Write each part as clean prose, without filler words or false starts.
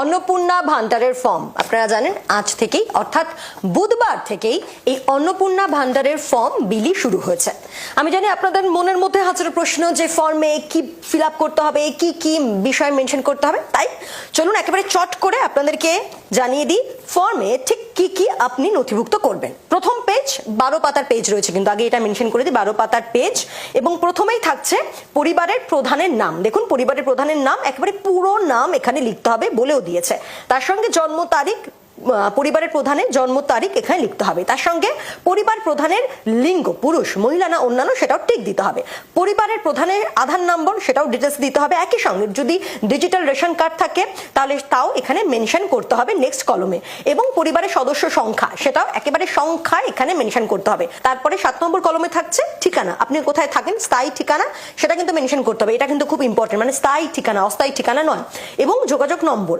অন্নপূর্ণা ভান্ডারের ফর্ম আপনারা জানেন আজ থেকেই অর্থাৎ বুধবার থেকেই এই অন্নপূর্ণা ভান্ডারের ফর্ম বিলি শুরু হয়েছে। আমি জানি আপনাদের মনের মধ্যে হাজারো প্রশ্ন যে ফর্মে কি ফিল আপ করতে হবে, কি কি বিষয় মেনশন করতে হবে, তাই চলুন একেবারে চট করে আপনাদেরকে জানিয়ে দিই ফর্মে ঠিক কি কি আপনি নথিভুক্ত করবেন। প্রথম পেজ 12 পাতার পেজ রয়েছে, কিন্তু আগে এটা মেনশন করে দিই 12 পাতার পেজ, এবং প্রথমেই থাকছে পরিবারের প্রধানের নাম। দেখুন পরিবারের প্রধানের নাম একেবারে পুরো নাম এখানে লিখতে হবে বলেও দিয়েছে, তার সঙ্গে জন্ম তারিখ, পরিবারের প্রধানের জন্ম তারিখ এখানে লিখতে হবে, তার সঙ্গে পরিবার প্রধানের লিঙ্গ পুরুষ মহিলা না অন্যান্য সেটাও ঠিক দিতে হবে, পরিবারের প্রধানের আধার নম্বর সেটাও ডিটেলস দিতে হবে, একই সঙ্গে যদি ডিজিটাল রেশন কার্ড থাকে তাহলে তাও এখানে মেনশন করতে হবে নেক্সট কলমে, এবং পরিবারের সদস্য সংখ্যা সেটাও একেবারে সংখ্যা এখানে মেনশন করতে হবে। তারপরে 7 নম্বর কলমে থাকছে ঠিকানা, আপনি কোথায় থাকেন স্থায়ী ঠিকানা সেটা কিন্তু মেনশন করতে হবে, এটা কিন্তু খুব ইম্পর্টেন্ট, মানে স্থায়ী ঠিকানা অস্থায়ী ঠিকানা নয়, এবং যোগাযোগ নম্বর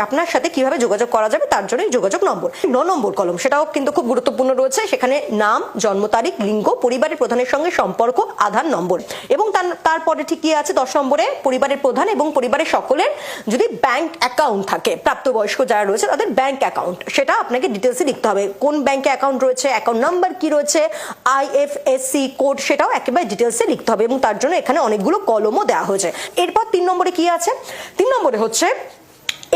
আপনার সাথে কিভাবে যোগাযোগ করা যাবে তার জন্য যোগাযোগ নম্বর। 9 নম্বর কলম সেটাও কিন্তু খুব গুরুত্বপূর্ণ রয়েছে, সেখানে নাম, জন্ম তারিখ, লিঙ্গ, পরিবারের প্রধানের সঙ্গে সম্পর্ক, আধার নম্বর, এবং তারপরে ঠিক কি আছে 10 নম্বরে পরিবারের প্রধান এবং পরিবারের সকলের যদি ব্যাংক অ্যাকাউন্ট থাকে, প্রাপ্তবয়স্ক যারা রয়েছে তাদের ব্যাংক অ্যাকাউন্ট সেটা আপনাকে ডিটেলসে লিখতে হবে, কোন ব্যাংকে অ্যাকাউন্ট রয়েছে, অ্যাকাউন্ট নাম্বার কি রয়েছে, আইএফএসসি কোড সেটাও একেবারে ডিটেলসে লিখতে হবে, এবং তার জন্য এখানে অনেকগুলো কলমও দেওয়া হয়েছে। এরপর 3 নম্বরে কি আছে, 3 নম্বরে হচ্ছে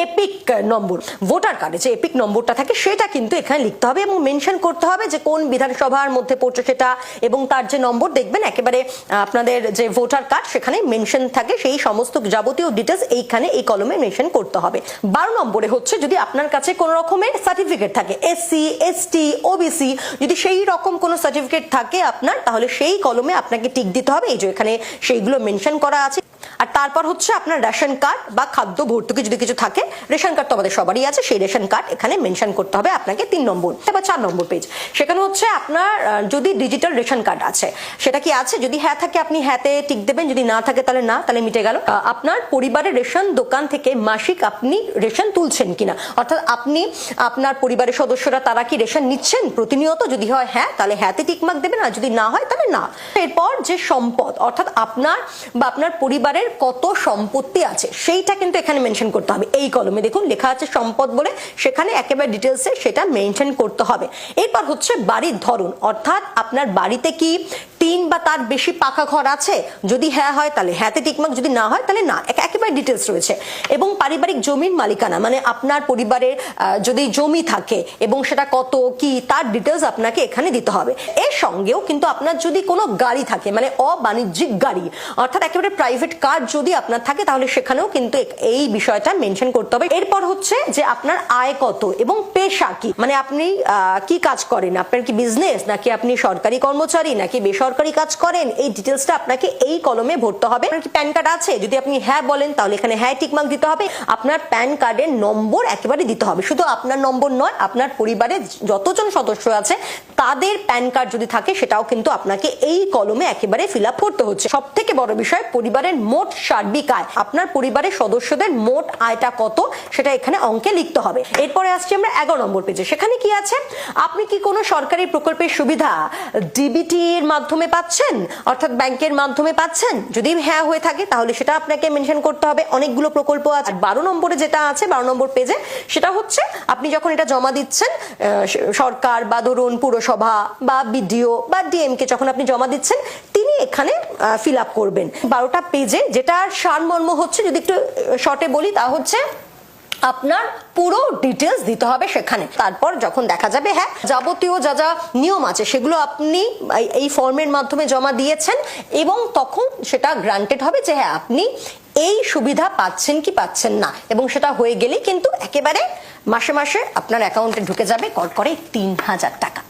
এপিক নম্বর, ভোটার কার্ডে যে এপিক নম্বরটা থাকে সেটা কিন্তু এখানে লিখতে হবে এবং মেনশন করতে হবে যে কোন বিধানসভার মধ্যে পড়ছে সেটা, এবং তার যে নম্বর দেখবেন একেবারে আপনাদের যে ভোটার কার্ড সেখানে মেনশন থাকে, সেই সমস্ত যাবতীয় ডিটেলস এইখানে এই কলমে মেনশন করতে হবে। 12 নম্বরে হচ্ছে যদি আপনার কাছে কোনো রকমের সার্টিফিকেট থাকে, এসসি এসটি ওবিসি, যদি সেই রকম কোনো সার্টিফিকেট থাকে আপনার, তাহলে সেই কলমে আপনাকে টিক দিতে হবে, এই যে এখানে সেইগুলো মেনশন করা আছে। আর তারপর হচ্ছে আপনার রেশন কার্ড বা খাদ্য ভর্তুকি যদি কিছু থাকে, রেশন কার্ড তো আমাদের সবারই আছে, সেই রেশন কার্ড এখানে মেনশন করতে হবে আপনাকে 3 নম্বর। এবার 4 নম্বর পেজ, সেখানে হচ্ছে আপনার যদি ডিজিটাল রেশন কার্ড আছে সেটা কি আছে, যদি হ্যাঁ থাকে আপনি হ্যাঁতে টিক দেবেন, যদি না থাকে তাহলে না, তাহলে মিটে গেল। আপনার পরিবারের রেশন দোকান থেকে মাসিক আপনি রেশন তুলছেন কিনা, অর্থাৎ আপনি আপনার পরিবারের সদস্যরা তারা কি রেশন নিচ্ছেন প্রতিনিয়ত, যদি হয় হ্যাঁ তাহলে হ্যাঁতে টিকমার্ক দেবেন, আর যদি না হয় তাহলে না। এরপর যে সম্পদ, অর্থাৎ আপনার বা আপনার পরিবারের কত সম্পত্তি আছে সেইটা কিন্তু এখানে মেনশন করতে হবে, এই কলমে দেখুন লেখা আছে সম্পদ বলে, সেখানে একেবারে ডিটেলসে সেটা মেনশন করতে হবে। এরপর হচ্ছে বাড়ির ধরন, অর্থাৎ আপনার বাড়িতে কি 3 বা তার বেশি পাকা ঘর আছে, যদি হ্যাঁ হয় তাহলে হ্যাঁতে টিকমার্ক, যদি না হয় তাহলে না, একেবারে ডিটেলস রয়েছে। এবং পারিবারিক জমির মালিকানা, মানে আপনার পরিবারের যদি জমি থাকে এবং সেটা কত কি তার ডিটেলস আপনাকে এখানে দিতে হবে। এর সঙ্গেও কিন্তু আপনার যদি কোনো গাড়ি থাকে, মানে অবাণিজ্যিক গাড়ি, অর্থাৎ একেবারে প্রাইভেট কার যদি আপনার থাকে তাহলে সেখানেও কিন্তু এই বিষয়টা মেনশন করতে হবে। এরপর হচ্ছে যে আপনার আয় কত এবং পেশা কি, মানে আপনি কি কাজ করেন, আপনার কি বিজনেস নাকি আপনি সরকারি কর্মচারী নাকি বেসরকারি কাজ করেন, এই ডিটেলসটা আপনাকে এই কলমে ভরতে হবে। আপনার কি প্যান কার্ড আছে, যদি আপনি হ্যাঁ বলেন তাহলে এখানে হ্যাঁ টিকমার্ক দিতে হবে। আপনার প্যান কার্ডের নম্বর একেবারে দিতে হবে, শুধু আপনার নম্বর নয়, আপনার পরিবারের যতজন সদস্য আছে তাদের প্যান কার্ড যদি থাকে সেটাও কিন্তু আপনাকে এই কলমে একেবারে ফিল আপ করতে হচ্ছে। সব থেকে বড় বিষয় পরিবারের মোট সার্বিক আয়, আপনার পরিবারের সদস্যদের মোট আয়টা কত সেটা এখানে অঙ্কে লিখতে হবে। এরপরে আসছি আমরা 11 নম্বর পেজে, সেখানে কি আছে, আপনি কি কোনো সরকারি প্রকল্পের সুবিধা ডিবিটি এর মাধ্যমে পাচ্ছেন, অর্থাৎ ব্যাংকের মাধ্যমে পাচ্ছেন, যদি হ্যাঁ হয়ে থাকে তাহলে সেটা আপনাকে মেনশন করতে হবে, অনেকগুলো প্রকল্প আছে। 12 নম্বরে যেটা আছে 12 নম্বর পেজে, সেটা হচ্ছে আপনি যখন এটা জমা দিচ্ছেন সরকার বা ধরুন পুরসভা বা বিডিও বা ডিএম কে যখন আপনি জমা দিচ্ছেন তিনি এখানে ফিল আপ করবেন। 12টা পেজে যেটার সারমর্ম হচ্ছে, যদি একটু শর্টে বলি তা হচ্ছে আপনার পুরো ডিটেলস দিতে হবে সেখানে। তারপর যখন দেখা যাবে হ্যাঁ যাবতীয় যা যা নিয়ম আছে সেগুলো আপনি এই ফর্মের মাধ্যমে জমা দিয়েছেন, এবং তখন সেটা গ্রান্টেড হবে যে হ্যাঁ আপনি এই সুবিধা পাচ্ছেন কি পাচ্ছেন না, এবং সেটা হয়ে গেলেই কিন্তু একেবারে মাসে মাসে আপনার অ্যাকাউন্টে ঢুকে যাবে কড়কড়ে 3000 টাকা।